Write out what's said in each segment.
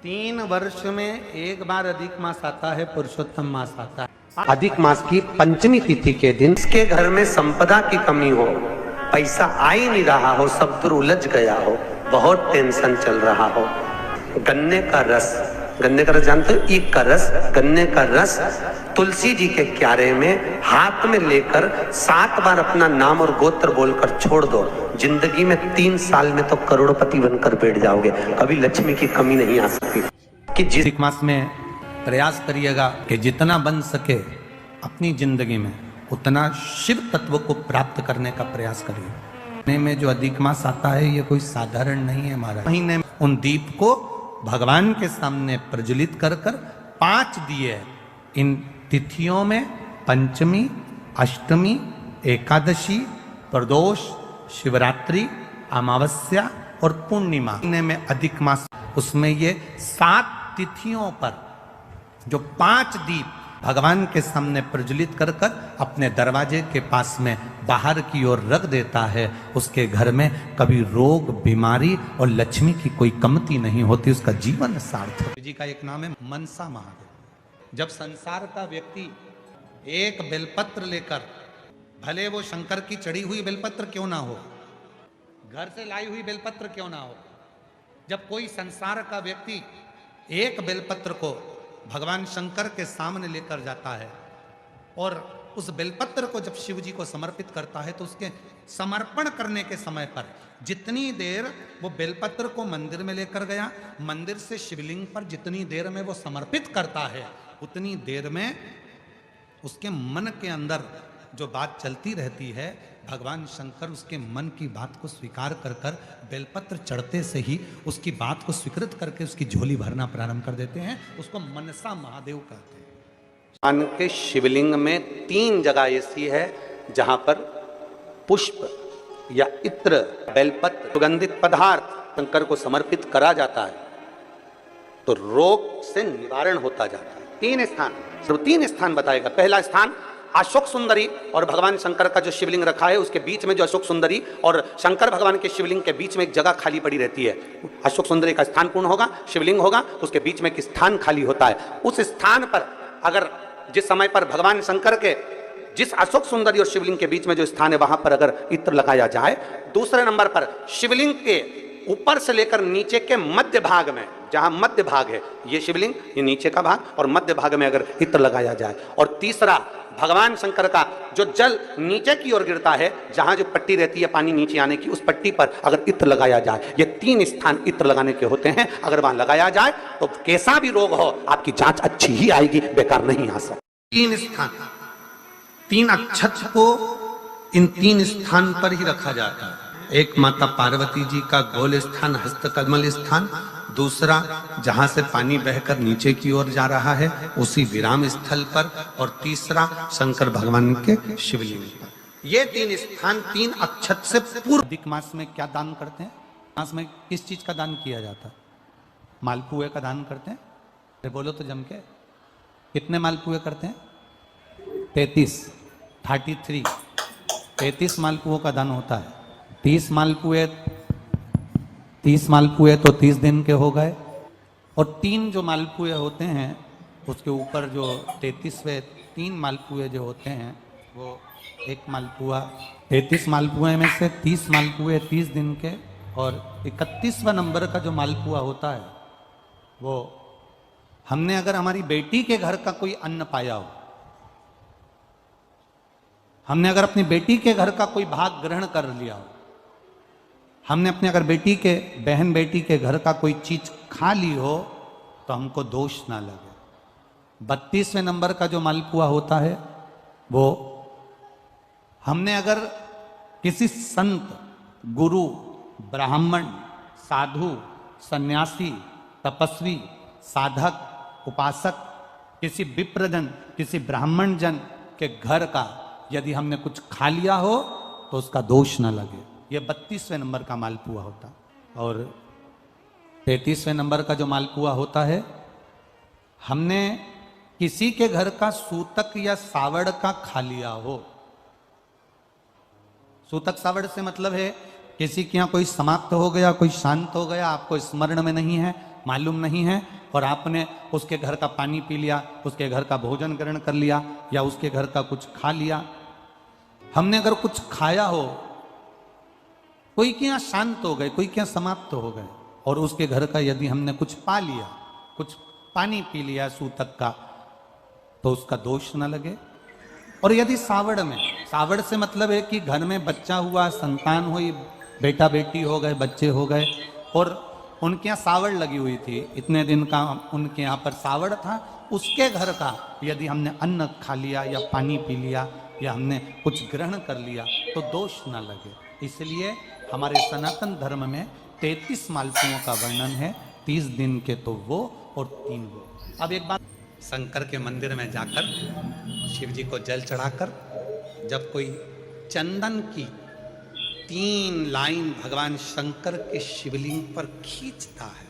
3 वर्ष में एक बार अधिक मास आता है, पुरुषोत्तम मास आता है। अधिक मास की पंचमी तिथि के दिन इसके घर में संपदा की कमी हो, पैसा आ ही नहीं रहा हो, सब दूर उलझ गया हो, बहुत टेंशन चल रहा हो, गन्ने का रस जानते हो? ईख का रस, गन्ने का रस तुलसी जी के क्यारे में हाथ में लेकर 7 बार अपना नाम और गोत्र बोलकर छोड़ दो। जिंदगी में 3 साल में तो करोड़पति बनकर बैठ जाओगे, कभी लक्ष्मी की कमी नहीं आ सकती। कि जिस अधिक मास में प्रयास करिएगा कि जितना बन सके अपनी जिंदगी में उतना शिव तत्व को प्राप्त करने का प्रयास करिए। महीने में जो अधिक मास आता है ये कोई साधारण नहीं है महाराज। महीने में उन दीप को भगवान के सामने प्रज्वलित कर 5 दिए इन तिथियों में, पंचमी, अष्टमी, एकादशी, प्रदोष, शिवरात्रि, अमावस्या और पूर्णिमा महीने में अधिक मास, उसमें ये 7 तिथियों पर जो 5 दीप भगवान के सामने प्रज्वलित कर अपने दरवाजे के पास में बाहर की ओर रख देता है, उसके घर में कभी रोग, बीमारी और लक्ष्मी की कोई कमती नहीं होती, उसका जीवन सार्थक। जी का एक नाम है मनसा महादेव। जब संसार का व्यक्ति एक बेलपत्र लेकर, भले वो शंकर की चढ़ी हुई बेलपत्र क्यों ना हो, घर से लाई हुई बेलपत्र क्यों ना हो, जब कोई संसार का व्यक्ति एक बेलपत्र को भगवान शंकर के सामने लेकर जाता है और उस बेलपत्र को जब शिव जी को समर्पित करता है, तो उसके समर्पण करने के समय पर जितनी देर वो बेलपत्र को मंदिर में लेकर गया, मंदिर से शिवलिंग पर जितनी देर में वो समर्पित करता है, उतनी देर में उसके मन के अंदर जो बात चलती रहती है, भगवान शंकर उसके मन की बात को स्वीकार कर बेलपत्र चढ़ते से ही उसकी बात को स्वीकृत करके उसकी झोली भरना प्रारंभ कर देते हैं। उसको मनसा महादेव कहते हैं। भगवान के शिवलिंग में 3 जगह ऐसी है जहां पर पुष्प या इत्र, बेलपत्र, सुगंधित पदार्थ शंकर को समर्पित करा जाता है तो रोग से निवारण होता जाता है। 3 स्थान, सिर्फ 3 स्थान बताएगा। पहला स्थान अशोक सुंदरी और भगवान शंकर का जो शिवलिंग रखा है उसके बीच में जो अशोक सुंदरी और शंकर भगवान के शिवलिंग के बीच में एक जगह खाली पड़ी रहती है। अशोक सुंदरी का स्थान पूर्ण होगा, शिवलिंग होगा, उसके बीच में एक स्थान खाली होता है। उस स्थान पर अगर जिस समय पर भगवान शंकर के जिस अशोक सुंदरी और शिवलिंग के बीच में जो स्थान है वहां पर अगर इत्र लगाया जाए, दूसरे नंबर पर शिवलिंग के ऊपर से लेकर नीचे के मध्य भाग में, जहां मध्य भाग है ये शिवलिंग, ये नीचे का भाग, और मध्य भाग में अगर इत्र लगाया जाए, और तीसरा भगवान शंकर का जो जल नीचे की ओर गिरता है, जहां जो पट्टी रहती है पानी नीचे आने की, उस पट्टी पर अगर इत्र लगाया जाए, ये 3 स्थान इत्र लगाने के होते हैं। अगर वहां लगाया जाए तो कैसा भी रोग हो आपकी जांच अच्छी ही आएगी, बेकार नहीं आ सकती। 3 स्थान, 3 अक्षत को इन 3 स्थान पर ही रखा जाता है। एक माता पार्वती जी का गोल स्थान, हस्तकमल स्थान, दूसरा जहां से पानी बहकर नीचे की ओर जा रहा है उसी विराम स्थल पर, और तीसरा शंकर भगवान के शिवलिंग पर। ये 3 स्थान 3 अक्षत से पूर्व। अधिक मास में क्या दान करते हैं? मास में किस चीज का दान किया जाता है? मालपुए का दान करते हैं। अरे बोलो तो जम के, कितने मालपुए करते हैं? 33 मालपुओं का दान होता है। 30 मालपुए तो 30 दिन के हो गए, और 3 जो मालपुए होते हैं उसके ऊपर जो 33वें 3 मालपुए जो होते हैं वो एक मालपुआ, 33 मालपुए में से 30 मालपुए 30 दिन के, और 31वां नंबर का जो मालपुआ होता है वो हमने अगर हमारी बेटी के घर का कोई अन्न पाया हो, हमने अगर अपनी बेटी के घर का कोई भाग ग्रहण कर लिया हो, हमने अपने अगर बेटी के बहन बेटी के घर का कोई चीज खा ली हो तो हमको दोष ना लगे। 32वें नंबर का जो मालपुआ होता है वो हमने अगर किसी संत, गुरु, ब्राह्मण, साधु, सन्यासी, तपस्वी, साधक, उपासक, किसी विप्रजन, किसी ब्राह्मण जन के घर का यदि हमने कुछ खा लिया हो तो उसका दोष ना लगे। ये 32वें नंबर का मालपुआ होता। और 33वें नंबर का जो मालपुआ होता है, हमने किसी के घर का सूतक या सावड़ का खा लिया हो। सूतक सावड़ से मतलब है किसी के यहाँ कोई समाप्त हो गया, कोई शांत हो गया, आपको स्मरण में नहीं है, मालूम नहीं है और आपने उसके घर का पानी पी लिया, उसके घर का भोजन ग्रहण कर लिया या उसके घर का कुछ खा लिया। हमने अगर कुछ खाया हो, कोई के यहाँ शांत हो गए, कोई के यहाँ समाप्त हो गए, और उसके घर का यदि हमने कुछ पा लिया, कुछ पानी पी लिया सूतक का, तो उसका दोष न लगे। और यदि सावड़ में, सावड़ से मतलब है कि घर में बच्चा हुआ, संतान हुई, बेटा बेटी हो गए, बच्चे हो गए, और उनके यहाँ सावड़ लगी हुई थी, इतने दिन का उनके यहाँ पर सावड़ था, उसके घर का यदि हमने अन्न खा लिया या पानी पी लिया या हमने कुछ ग्रहण कर लिया तो दोष न लगे। इसलिए हमारे सनातन धर्म में 33 मालपुओं का वर्णन है, 30 दिन के तो वो और 3 वो। अब एक बात, शंकर के मंदिर में जाकर शिव जी को जल चढ़ाकर जब कोई चंदन की 3 लाइन भगवान शंकर के शिवलिंग पर खींचता है,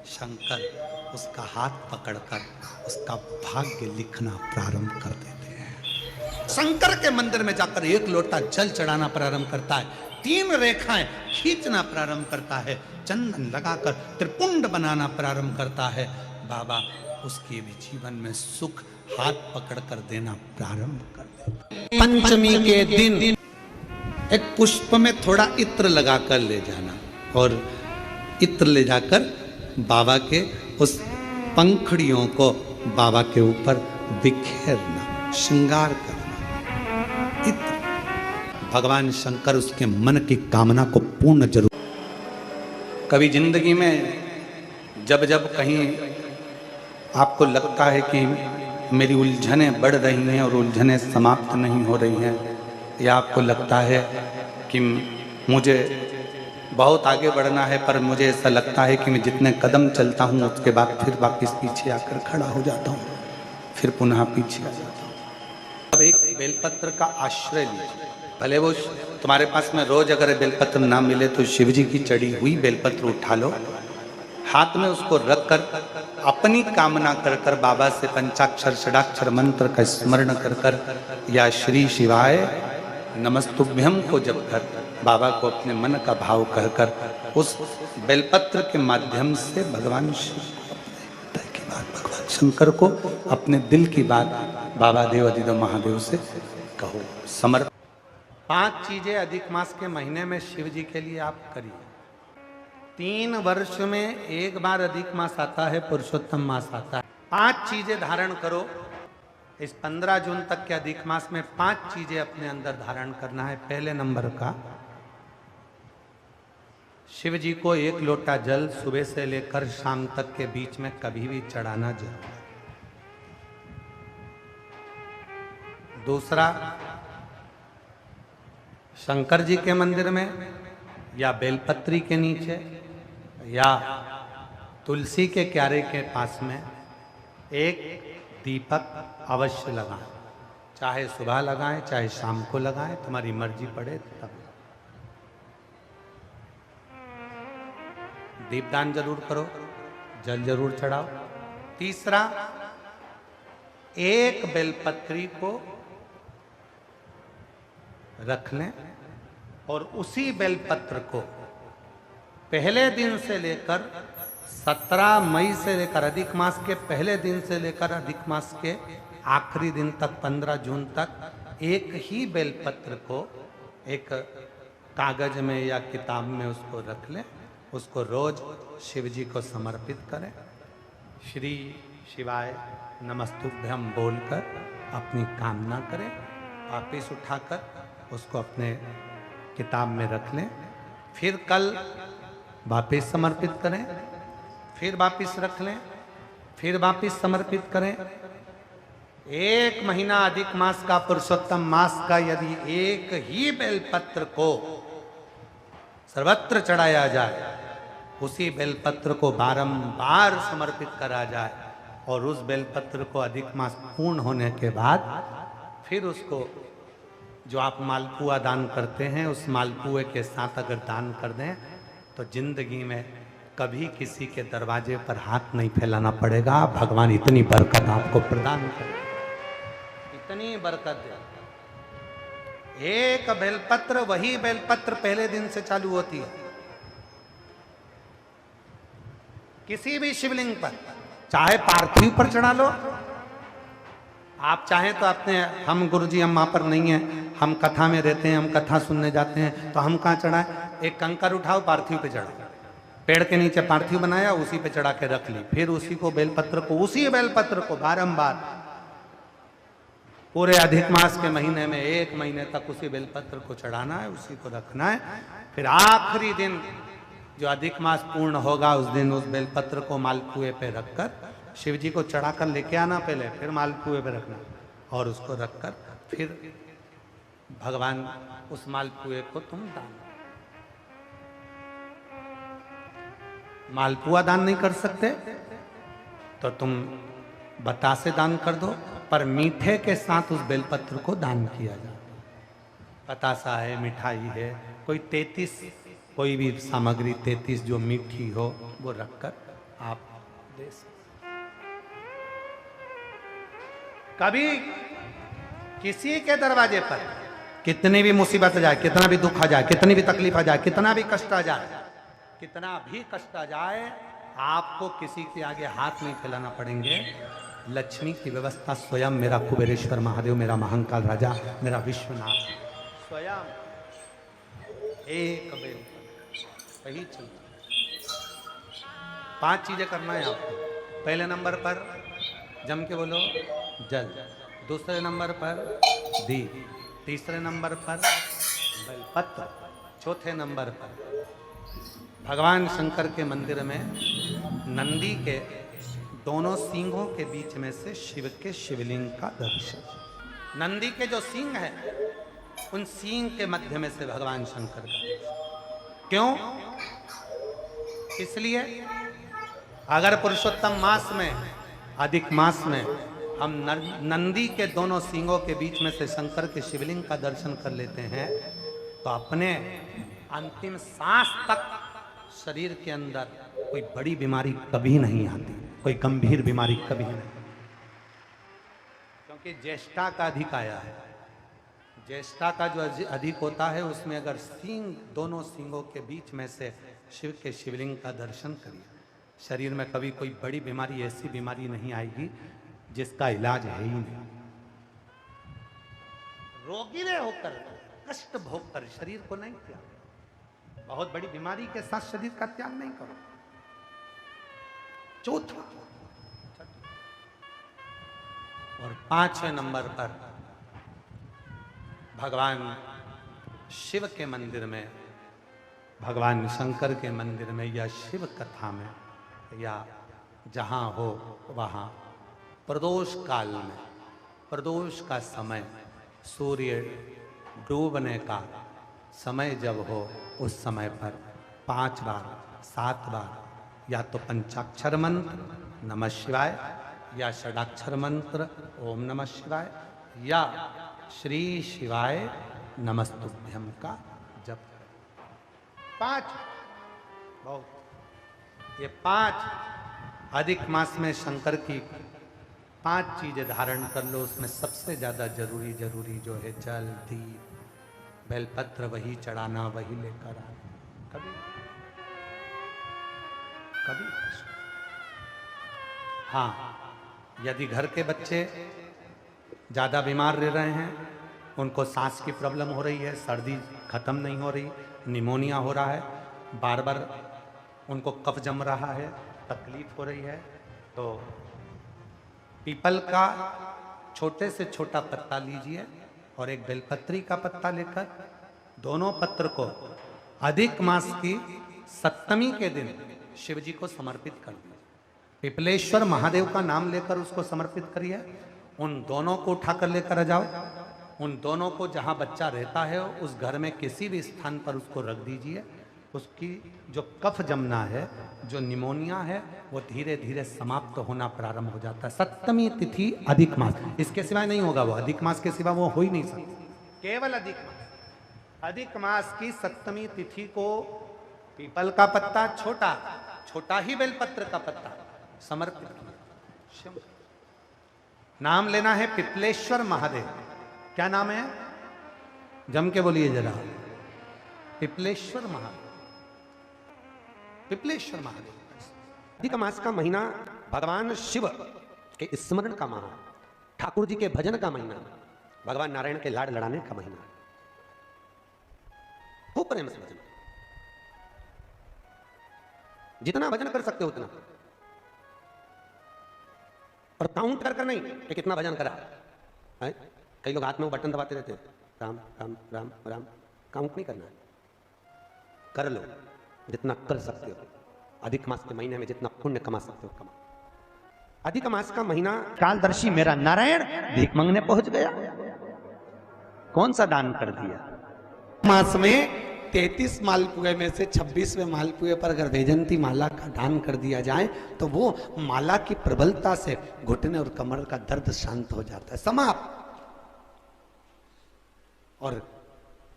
शंकर उसका हाथ पकड़कर उसका भाग्य लिखना प्रारंभ कर देते हैं। शंकर के मंदिर में जाकर 1 लोटा जल चढ़ाना प्रारंभ करता है, 3 रेखाएं खींचना प्रारंभ करता है, चंदन लगाकर त्रिपुंड बनाना प्रारंभ करता है, बाबा उसके भी जीवन में सुख हाथ पकड़ कर देना प्रारंभ कर देते। पंचमी के दिन एक पुष्प में थोड़ा इत्र लगाकर ले जाना और इत्र ले जाकर बाबा के उस पंखड़ियों को बाबा के ऊपर बिखेरना, श्रृंगार करना। इत्र भगवान शंकर उसके मन की कामना को पूर्ण जरूर। कभी जिंदगी में जब जब कहीं आपको लगता है कि मेरी उलझनें बढ़ रही हैं और उलझनें समाप्त नहीं हो रही हैं, या आपको लगता है कि मुझे बहुत आगे बढ़ना है पर मुझे ऐसा लगता है कि मैं जितने कदम चलता हूँ उसके बाद फिर वापस पीछे आकर खड़ा हो जाता हूँ, फिर पुनः पीछे आ जाता हूँ। अब एक बेलपत्र का आश्रय लीजिए, भले वो तुम्हारे पास में रोज अगर बेलपत्र ना मिले तो शिव जी की चढ़ी हुई बेलपत्र उठा लो, हाथ में उसको रख कर अपनी कामना कर कर बाबा से पंचाक्षर षडाक्षर मंत्र का स्मरण कर कर या श्री शिवाय नमस्तुभ्यम को जप कर बाबा को अपने मन का भाव कहकर उस बेलपत्र के माध्यम से भगवान शिव की बात, भगवान शंकर को अपने दिल की बात बाबा देव अधिदेव महादेव से कहो, समर्पण। 5 चीजें अधिक मास के महीने में शिव जी के लिए आप करिए। 3 वर्ष में 1 बार अधिक मास आता है, पुरुषोत्तम मास आता है। 5 चीजें धारण करो। इस 15 जून तक के अधिक मास में 5 चीजें अपने अंदर धारण करना है। पहले नंबर का, शिव जी को 1 लोटा जल सुबह से लेकर शाम तक के बीच में कभी भी चढ़ाना जरूर है। दूसरा, शंकर जी के मंदिर में या बेलपत्री के नीचे या तुलसी के क्यारे के पास में एक दीपक अवश्य लगाएं, चाहे सुबह लगाएं चाहे शाम को लगाएं, तुम्हारी मर्जी पड़े तब। दीपदान जरूर करो, जल जरूर चढ़ाओ। तीसरा, एक बेलपत्री को रख लें और उसी बेलपत्र को पहले दिन से लेकर 17 मई से लेकर अधिक मास के पहले दिन से लेकर अधिक मास के आखिरी दिन तक 15 जून तक एक ही बेलपत्र को एक कागज में या किताब में उसको रख लें, उसको रोज शिव जी को समर्पित करें। श्री शिवाय नमस्तुभ्यम बोलकर अपनी कामना करें, वापिस उठाकर उसको अपने किताब में रख लें, फिर कल वापिस समर्पित करें, फिर वापिस रख लें, फिर वापिस समर्पित करें। 1 महीना अधिक मास का, पुरुषोत्तम मास का यदि एक ही बेलपत्र को सर्वत्र चढ़ाया जाए, उसी बेलपत्र को बारंबार समर्पित करा जाए और उस बेलपत्र को अधिक मास पूर्ण होने के बाद फिर उसको जो आप मालपुआ दान करते हैं उस मालपुए के साथ अगर दान कर दें तो जिंदगी में कभी किसी के दरवाजे पर हाथ नहीं फैलाना पड़ेगा। भगवान इतनी बरकत आपको प्रदान करे, इतनी बरकत दे। एक बेलपत्र, वही बेलपत्र पहले दिन से चालू होती है। किसी भी शिवलिंग पर, चाहे पार्थिव पर चढ़ा लो, आप चाहें तो अपने, हम गुरुजी हम वहां पर नहीं है, हम कथा में रहते हैं, हम कथा सुनने जाते हैं, तो हम कहाँ चढ़ाएं? एक कंकर उठाओ, पार्थिव पे चढ़ाओ, पेड़ के नीचे पार्थिव बनाया, उसी पे चढ़ा के रख ली, फिर उसी को बेलपत्र को, उसी बेलपत्र को बारंबार पूरे अधिक मास के महीने में 1 महीने तक उसी बेलपत्र को चढ़ाना है, उसी को रखना है। फिर आखिरी दिन जो अधिक मास पूर्ण होगा, उस दिन उस बेलपत्र को मालपुए पे रखकर शिव जी को चढ़ाकर लेके आना पहले, फिर मालपुए पे रखना, और उसको रखकर फिर भगवान उस मालपुए को तुम दान, मालपुआ दान नहीं कर सकते तो तुम बतासे दान कर दो, पर मीठे के साथ उस बेलपत्र को दान किया जाए। बतासा है, मिठाई है, कोई 33 कोई भी सामग्री 33 जो मीठी हो वो रखकर आप दे सकते। कभी किसी के दरवाजे पर कितनी भी मुसीबत आ जाए, कितना भी दुख आ जाए, कितनी भी तकलीफ आ जाए, कितना भी कष्ट आ जाए, कितना भी कष्ट आ जाए, आपको किसी के आगे हाथ नहीं फैलाना पड़ेंगे। लक्ष्मी की व्यवस्था स्वयं मेरा कुबेरेश्वर महादेव, मेरा महाकाल राजा, मेरा विश्वनाथ स्वयं एक बेल वही चलता। 5 चीजें करना है आपको। पहले नंबर पर जम के बोलो जल, दूसरे नंबर पर दीप, तीसरे नंबर पर बेलपत्र, चौथे नंबर पर भगवान शंकर के मंदिर में नंदी के दोनों सींगों के बीच में से शिव के शिवलिंग का दर्शन। नंदी के जो सींग है, उन सींग के मध्य में से भगवान शंकर का दर्शन। क्यों? इसलिए अगर पुरुषोत्तम मास में, अधिक मास में हम नंदी के दोनों सींगों के बीच में से शंकर के शिवलिंग का दर्शन कर लेते हैं, तो अपने अंतिम सांस तक शरीर के अंदर कोई बड़ी बीमारी कभी नहीं आती, कोई गंभीर बीमारी कभी नहीं, क्योंकि ज्येष्ठा का अधिक आया है। ज्येष्ठा का जो अधिक होता है, उसमें अगर सींग, दोनों सींगों के बीच में से शिव के शिवलिंग का दर्शन करिए, शरीर में कभी कोई बड़ी बीमारी, ऐसी बीमारी नहीं आएगी जिसका इलाज है ही नहीं। रोगी रे होकर, कष्ट भोग कर शरीर को नहीं त्याग, बहुत बड़ी बीमारी के साथ शरीर का त्याग नहीं करो। चौथा और 5वें नंबर पर भगवान शिव के मंदिर में, भगवान शंकर के मंदिर में या शिव कथा में या जहां हो वहां प्रदोष काल में, प्रदोष का समय, सूर्य डूबने का समय जब हो, उस समय पर 5 बार 7 बार या तो पंचाक्षर मंत्र नमः शिवाय, या षडाक्षर मंत्र ओम नमः शिवाय, या श्री शिवाय नमस्तुभ्यम का जप करें। 5 बहुत, ये 5 अधिक मास में शंकर की 5 चीजें धारण कर लो। उसमें सबसे ज्यादा जरूरी जो है जल, दीप, बेलपत्र, वही चढ़ाना, वही लेकर आना। कभी कभी हाँ, यदि घर के बच्चे ज्यादा बीमार रह रहे हैं, उनको सांस की प्रॉब्लम हो रही है, सर्दी खत्म नहीं हो रही, निमोनिया हो रहा है, बार बार उनको कफ जम रहा है, तकलीफ हो रही है, तो पीपल का छोटे से छोटा पत्ता लीजिए और एक बेलपत्री का पत्ता लेकर दोनों पत्र को अधिक मास की 7वीं के दिन शिव जी को समर्पित कर दिए। पिपलेश्वर महादेव का नाम लेकर उसको समर्पित करिए। उन दोनों को उठाकर लेकर आ जाओ। उन दोनों को जहां बच्चा रहता है उस घर में किसी भी स्थान पर उसको रख दीजिए। उसकी जो कफ जमना है, जो निमोनिया है, वो धीरे धीरे समाप्त होना प्रारंभ हो जाता है। 7वीं तिथि अधिक मास, इसके सिवाय नहीं होगा। वो अधिक मास के सिवा वो हो ही नहीं सकती, केवल अधिक मास। अधिक मास की 7वीं तिथि को पीपल का पत्ता, छोटा ही बेलपत्र का पत्ता समर्पित किया। नाम लेना है पिपलेश्वर महादेव। क्या नाम है? जम के बोलिए जरा। पिपलेश्वर महादेव, पिपलेश्वर महादेव। अधिक मास का महीना भगवान शिव के स्मरण का माह, ठाकुर जी के भजन का महीना, भगवान नारायण के लाड लड़ाने का महीना। खूब प्रेम से भजन, जितना भजन कर सकते हो उतना, और काउंट कर नहीं कि कितना भजन करा है। कई लोग हाथ में वो बटन दबाते रहते हैं, राम राम राम राम, काउंट नहीं करना है, कर लो जितना कर सकते हो। अधिक मास के महीने में जितना पुण्य कमा सकते हो कमा। अधिक मास का महीना, कालदर्शी मेरा नारायण भीख मांगने पहुंच गया, कौन सा दान कर दिया। मास में 33 मालपुए में से 26वें मालपुए पर अगर वैजंती माला का दान कर दिया जाए तो वो माला की प्रबलता से घुटने और कमर का दर्द शांत हो जाता है, समाप्त। और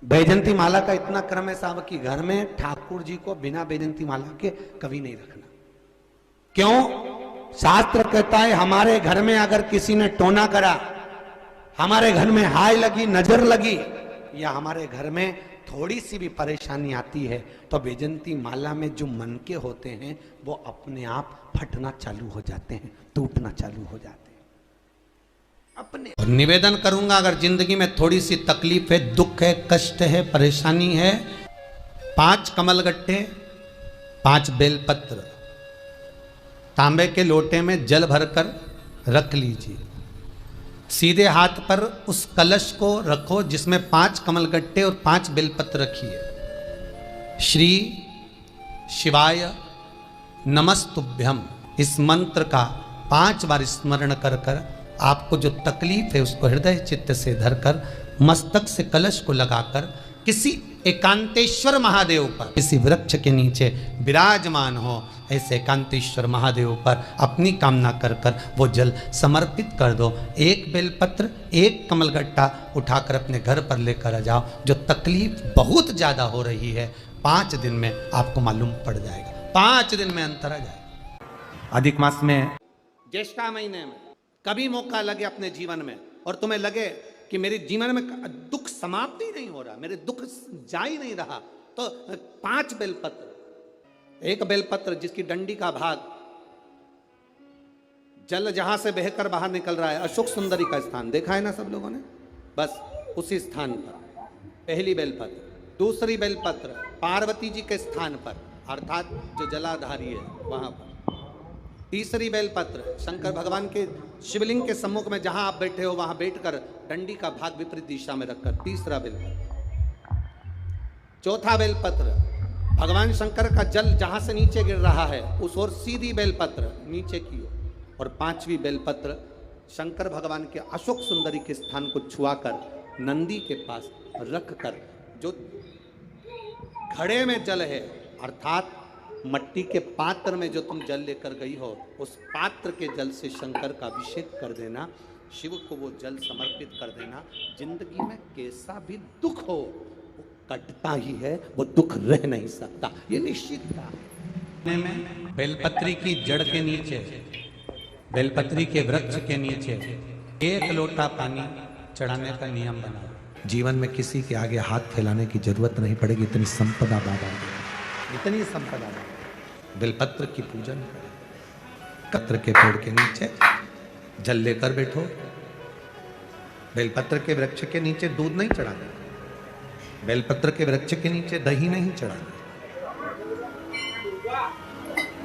वैजंती माला का इतना क्रम है साहब कि घर में ठाकुर जी को बिना वैजंती माला के कभी नहीं रखना। क्यों? शास्त्र कहता है हमारे घर में अगर किसी ने टोना करा, हमारे घर में हाय लगी, नजर लगी, या हमारे घर में थोड़ी सी भी परेशानी आती है तो वैजंती माला में जो मन के होते हैं वो अपने आप फटना चालू हो जाते हैं, टूटना चालू हो जाते हैं अपने। और निवेदन करूंगा, अगर जिंदगी में थोड़ी सी तकलीफ है, दुख है, कष्ट है, परेशानी है, 5 कमलगट्टे, 5 बेलपत्र तांबे के लोटे में जल भरकर रख लीजिए। सीधे हाथ पर उस कलश को रखो जिसमें 5 कमलगट्टे और 5 बेलपत्र रखिए। श्री शिवाय नमस्तुभ्यम, इस मंत्र का 5 बार स्मरण कर कर आपको जो तकलीफ है उसको हृदय चित्त से धरकर मस्तक से कलश को लगाकर किसी एकांतेश्वर महादेव पर, किसी वृक्ष के नीचे विराजमान हो, ऐसे एकांतेश्वर महादेव पर अपनी कामना कर कर वो जल समर्पित कर दो। 1 बेलपत्र, 1 कमलगट्टा उठाकर अपने घर पर लेकर आ जाओ। जो तकलीफ बहुत ज्यादा हो रही है 5 दिन में आपको मालूम पड़ जाएगा, 5 दिन में अंतर आ जाएगा। अधिक मास में ज्येष्ठा महीने में कभी मौका लगे अपने जीवन में और तुम्हें लगे कि मेरे जीवन में दुख समाप्त ही नहीं हो रहा, मेरे दुख जा ही नहीं रहा, तो 5 बेलपत्र, 1 बेलपत्र जिसकी डंडी का भाग जल जहां से बहकर बाहर निकल रहा है, अशोक सुंदरी का स्थान देखा है ना सब लोगों ने, बस उसी स्थान पर पहली बेलपत्र। दूसरी बेलपत्र पार्वती जी के स्थान पर, अर्थात जो जलाधारी है वहां पर। तीसरी बेलपत्र शंकर भगवान के शिवलिंग के सम्मुख में जहां आप बैठे हो वहां बैठकर डंडी का भाग विपरीत दिशा में रखकर, तीसरा बेलपत्र। चौथा बेलपत्र भगवान शंकर का जल जहां से नीचे गिर रहा है उस ओर सीधी बेलपत्र नीचे की ओर। और 5वीं बेलपत्र शंकर भगवान के अशोक सुंदरी के स्थान को छुआकर नंदी के पास रखकर, जो घड़े में जल है अर्थात मट्टी के पात्र में जो तुम जल लेकर गई हो उस पात्र के जल से शंकर का अभिषेक कर देना, शिव को वो जल समर्पित कर देना। जिंदगी में कैसा भी दुख हो वो कटता ही है, वो दुख रह नहीं सकता, ये निश्चित था। में बेलपत्री की जड़ के नीचे, बेलपत्री के वृक्ष के नीचे 1 लोटा पानी चढ़ाने का नियम बना। जीवन में किसी के आगे हाथ फैलाने की जरूरत नहीं पड़ेगी, इतनी संपदा बाबा ने, इतनी संपदा। बेलपत्र की पूजन करें, पत्र के पेड़ के नीचे जल लेकर बैठो। बेलपत्र के वृक्ष के नीचे दूध नहीं चढ़ाना, बेलपत्र के वृक्ष के नीचे दही नहीं चढ़ाना,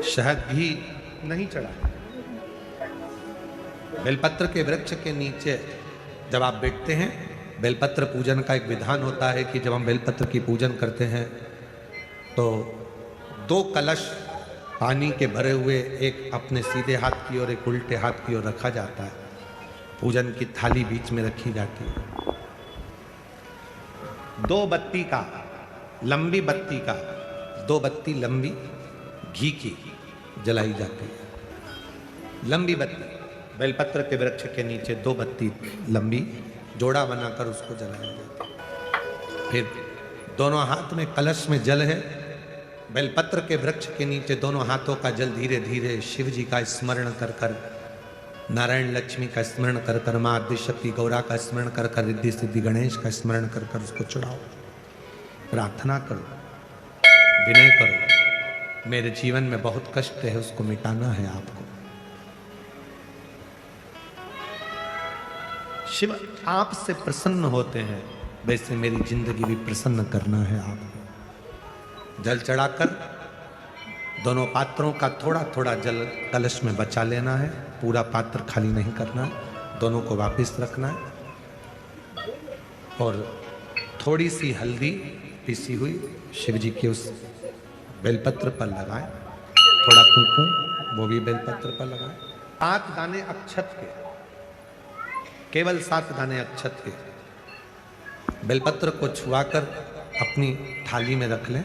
शहद भी नहीं चढ़ाना। बेलपत्र के वृक्ष के नीचे जब आप बैठते हैं, बेलपत्र पूजन का एक विधान होता है कि जब हम बेलपत्र की पूजन करते हैं तो 2 कलश पानी के भरे हुए, एक अपने सीधे हाथ की और एक उल्टे हाथ की ओर रखा जाता है। पूजन की थाली बीच में रखी जाती है। 2 बत्ती का, लंबी बत्ती का, 2 बत्ती लंबी घी की जलाई जाती है। लंबी बत्ती बेलपत्र के वृक्ष के नीचे 2 बत्ती लंबी जोड़ा बनाकर उसको जलाई जाती है। फिर दोनों हाथ में कलश में जल है, बेलपत्र के वृक्ष के नीचे दोनों हाथों का जल धीरे धीरे शिव जी का स्मरण कर कर, नारायण लक्ष्मी का स्मरण कर कर, माँ आदिशक्ति गौरा का स्मरण कर कर, रिद्धि सिद्धि गणेश का स्मरण कर कर उसको चढ़ाओ। प्रार्थना करो, विनय करो, मेरे जीवन में बहुत कष्ट है, उसको मिटाना है आपको। शिव आपसे प्रसन्न होते हैं, वैसे मेरी जिंदगी भी प्रसन्न करना है आपको। जल चढ़ाकर दोनों पात्रों का थोड़ा थोड़ा जल कलश में बचा लेना है, पूरा पात्र खाली नहीं करना है, दोनों को वापस रखना है। और थोड़ी सी हल्दी पीसी हुई शिव जी के उस बेलपत्र पर लगाएं, थोड़ा कुमकुम वो भी बेलपत्र पर लगाएं। 7 दाने अक्षत के, केवल 7 दाने अक्षत के बेलपत्र को छुआकर अपनी थाली में रख लें।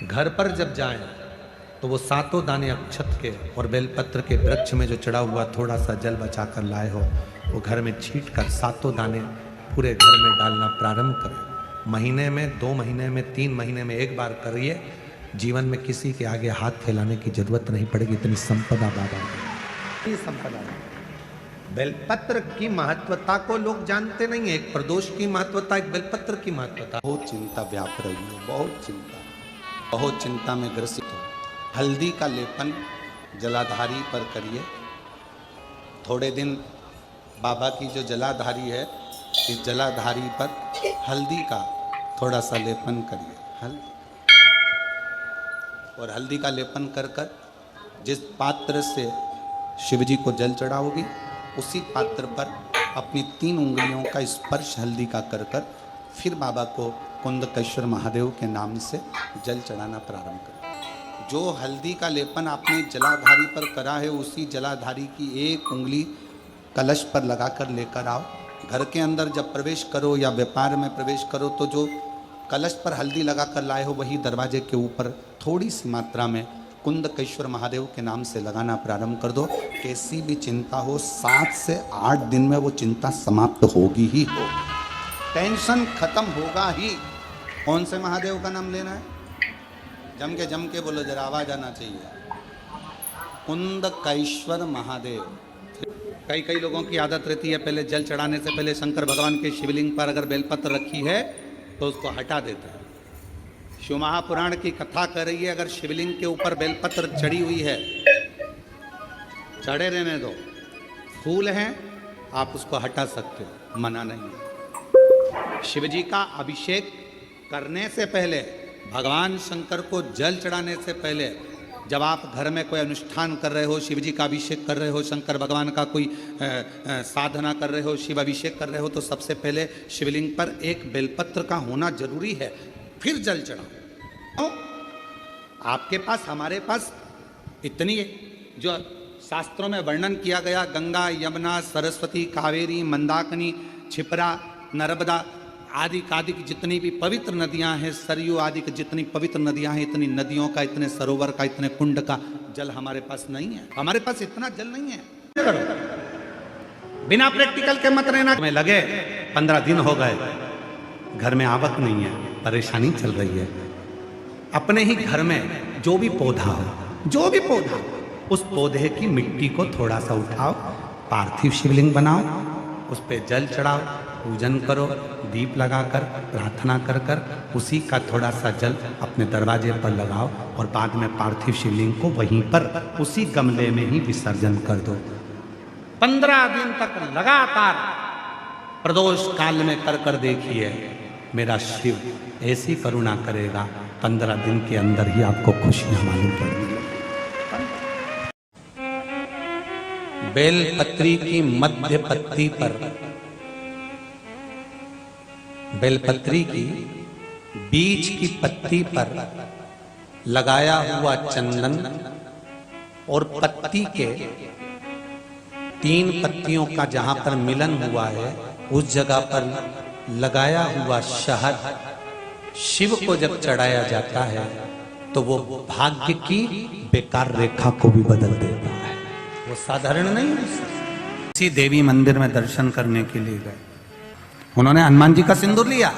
घर पर जब जाएं तो वो 7 दाने अक्षत के और बेलपत्र के वृक्ष में जो चढ़ा हुआ थोड़ा सा जल बचा कर लाए हो, वो घर में छींट कर 7 दाने पूरे घर में डालना प्रारंभ करें। महीने में, 2 महीने में, 3 महीने में एक बार करिए। जीवन में किसी के आगे हाथ फैलाने की जरूरत नहीं पड़ेगी, इतनी संपदा बाबा की संपदा। बेलपत्र की महत्वता को लोग जानते नहीं है। एक प्रदोष की महत्वता, एक बेलपत्र की महत्वता। बहुत चिंता व्याप रही है, बहुत चिंता में ग्रसित हो। हल्दी का लेपन जलाधारी पर करिए। थोड़े दिन बाबा की जो जलाधारी है, इस जलाधारी पर हल्दी का थोड़ा सा लेपन करिए। और हल्दी का लेपन कर कर जिस पात्र से शिवजी को जल चढ़ाओगी, उसी पात्र पर अपनी 3 उंगलियों का स्पर्श हल्दी का कर कर फिर बाबा को कुंदकेश्वर महादेव के नाम से जल चढ़ाना प्रारंभ करें। जो हल्दी का लेपन आपने जलाधारी पर करा है, उसी जलाधारी की 1 उंगली कलश पर लगाकर लेकर आओ। घर के अंदर जब प्रवेश करो या व्यापार में प्रवेश करो, तो जो कलश पर हल्दी लगाकर लाए हो, वही दरवाजे के ऊपर थोड़ी सी मात्रा में कुंदकेश्वर महादेव के नाम से लगाना प्रारंभ कर दो। कैसी भी चिंता हो, 7 से 8 दिन में वो चिंता समाप्त होगी ही हो, टेंशन खत्म होगा ही। कौन से महादेव का नाम लेना है? जम के बोलो जरा, आवाज आना चाहिए। कुंदकेश्वर महादेव। कई लोगों की आदत रहती है, पहले जल चढ़ाने से पहले शंकर भगवान के शिवलिंग पर अगर बेलपत्र रखी है तो उसको हटा देता है। शिव महापुराण की कथा कर रही है, अगर शिवलिंग के ऊपर बेलपत्र चढ़ी हुई है, चढ़े रहने दो। फूल हैं, आप उसको हटा सकते हो, मना नहीं है। शिव जी का अभिषेक करने से पहले, भगवान शंकर को जल चढ़ाने से पहले, जब आप घर में कोई अनुष्ठान कर रहे हो, शिव जी का अभिषेक कर रहे हो, शंकर भगवान का कोई साधना कर रहे हो, शिव अभिषेक कर रहे हो, तो सबसे पहले शिवलिंग पर एक बेलपत्र का होना जरूरी है, फिर जल चढ़ाओ। आपके पास, हमारे पास इतनी जो शास्त्रों में वर्णन किया गया, गंगा, यमुना, सरस्वती, कावेरी, मंदाकिनी, क्षिप्रा, नर्मदा आदि की जितनी भी पवित्र नदियां हैं, सरयू आदि की जितनी पवित्र नदियां हैं, इतनी नदियों का, इतने सरोवर का, इतने कुंड का जल हमारे पास नहीं है। हमारे पास इतना जल नहीं है। बिना प्रैक्टिकल के मत रहना। में लगे 15 दिन हो गए, घर में आवक नहीं है, परेशानी चल रही है। अपने ही घर में जो भी पौधा हो, उस पौधे की मिट्टी को थोड़ा सा उठाओ, पार्थिव शिवलिंग बनाओ, उस पर जल चढ़ाओ, पूजन करो, दीप लगाकर प्रार्थना कर कर उसी का थोड़ा सा जल अपने दरवाजे पर लगाओ और बाद में पार्थिव शिवलिंग को वहीं पर उसी गमले में ही विसर्जन कर दो। 15 दिन तक लगातार प्रदोष काल में कर देखिए, मेरा शिव ऐसी करुणा करेगा, 15 दिन के अंदर ही आपको खुशियां मालूम पड़ेंगी। बेलपत्री की मध्य पत्ती पर, बेलपत्री की बीच की पत्ती पर लगाया हुआ चंदन और पत्ती के 3 पत्तियों का जहां पर मिलन हुआ है, उस जगह पर लगाया हुआ शहद शिव को जब चढ़ाया जाता है तो वो भाग्य की बेकार रेखा को भी बदल देता है। वो साधारण नहीं है। किसी देवी मंदिर में दर्शन करने के लिए गए, उन्होंने हनुमान जी का सिंदूर लिया,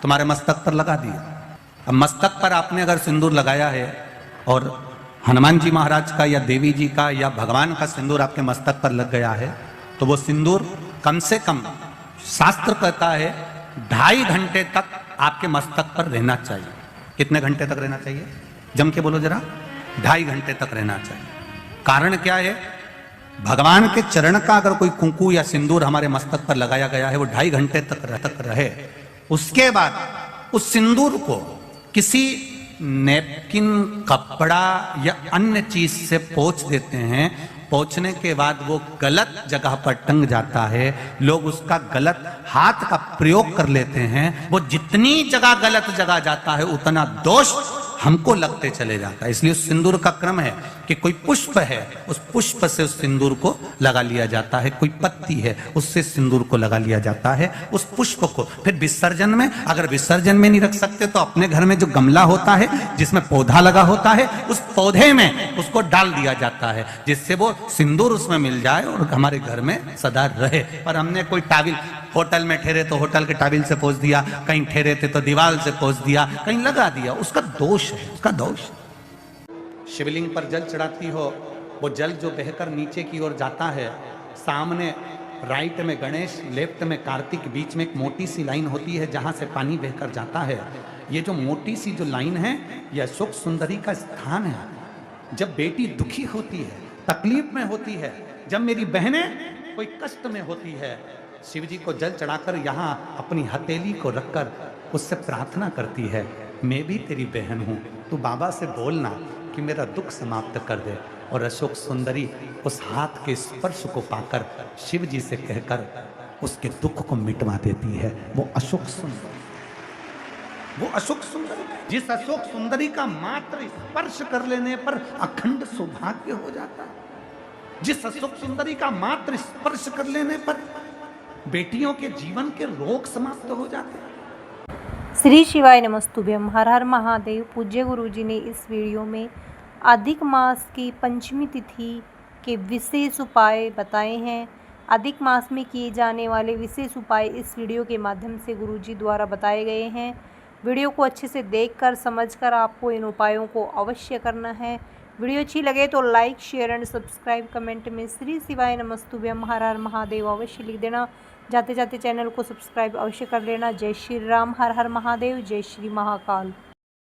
तुम्हारे मस्तक पर लगा दिया। अब मस्तक पर आपने अगर सिंदूर लगाया है और हनुमान जी महाराज का या देवी जी का या भगवान का सिंदूर आपके मस्तक पर लग गया है, तो वो सिंदूर कम से कम, शास्त्र कहता है 2.5 घंटे तक आपके मस्तक पर रहना चाहिए। कितने घंटे तक रहना चाहिए? जम के बोलो जरा। 2.5 घंटे तक रहना चाहिए। कारण क्या है? भगवान के चरण का अगर कोई कुंकू या सिंदूर हमारे मस्तक पर लगाया गया है, वो 2.5 घंटे तक रहे। उसके बाद उस सिंदूर को किसी नैपकिन, कपड़ा या अन्य चीज से पोंछ देते हैं। पोंछने के बाद वो गलत जगह पर टंग जाता है, लोग उसका गलत हाथ का प्रयोग कर लेते हैं। वो जितनी जगह गलत जगह जाता है उतना दोष हमको लगते चले जाता है। इसलिए उस सिंदूर का क्रम है कि कोई पुष्प है, उस पुष्प से उस सिंदूर को लगा लिया जाता है, कोई पत्ती है उससे सिंदूर को लगा लिया जाता है, उस पुष्प को। फिर विसर्जन में, अगर विसर्जन में नहीं रख सकते तो अपने घर में जो गमला होता है जिसमें पौधा लगा होता है, उस पौधे में उसको डाल दिया जाता है, जिससे वो सिंदूर उसमें मिल जाए और हमारे घर में सदा रहे। पर हमने कोई टाविल, होटल में ठहरे तो होटल के टाविल से पोंछ दिया, कहीं ठहरे थे तो दीवार से पोंछ दिया, कहीं लगा दिया, उसका दोष है, उसका दोष। शिवलिंग पर जल चढ़ाती हो, वो जल जो बहकर नीचे की ओर जाता है, सामने राइट में गणेश, लेफ्ट में कार्तिक, बीच में एक मोटी सी लाइन होती है जहां से पानी बहकर जाता है। ये जो मोटी सी जो लाइन है, यह अशोक सुंदरी का स्थान है। जब बेटी दुखी होती है, तकलीफ में होती है, जब मेरी बहनें कोई कष्ट में होती है, शिव जी को जल चढ़ाकर यहाँ अपनी हथेली को रखकर उससे प्रार्थना करती है, मैं भी तेरी बहन हूँ, तू बाबा से बोलना कि मेरा दुख समाप्त कर दे। और अशोक सुंदरी उस हाथ के स्पर्श को पाकर शिव जी से कहकर उसके दुख को मिटवा देती है। वो अशोक सुंदरी, वो अशोक सुंदरी, जिस अशोक सुंदरी का मात्र स्पर्श कर लेने पर अखंड सौभाग्य हो जाता है, जिस अशोक सुंदरी का मात्र स्पर्श कर लेने पर बेटियों के जीवन के रोग समाप्त हो जाते हैं। श्री शिवाय नमस्तुभ्यम। हर हर महादेव। पूज्य गुरुजी ने इस वीडियो में अधिक मास की पंचमी तिथि के विशेष उपाय बताए हैं। अधिक मास में किए जाने वाले विशेष उपाय इस वीडियो के माध्यम से गुरुजी द्वारा बताए गए हैं। वीडियो को अच्छे से देखकर समझकर आपको इन उपायों को अवश्य करना है। वीडियो अच्छी लगे तो like, share and subscribe, comment में श्री शिवाय नमस्तुभ्यम हर हर महादेव अवश्य लिख देना। जाते जाते चैनल को सब्सक्राइब अवश्य कर लेना। जय श्री राम। हर हर महादेव। जय श्री महाकाल।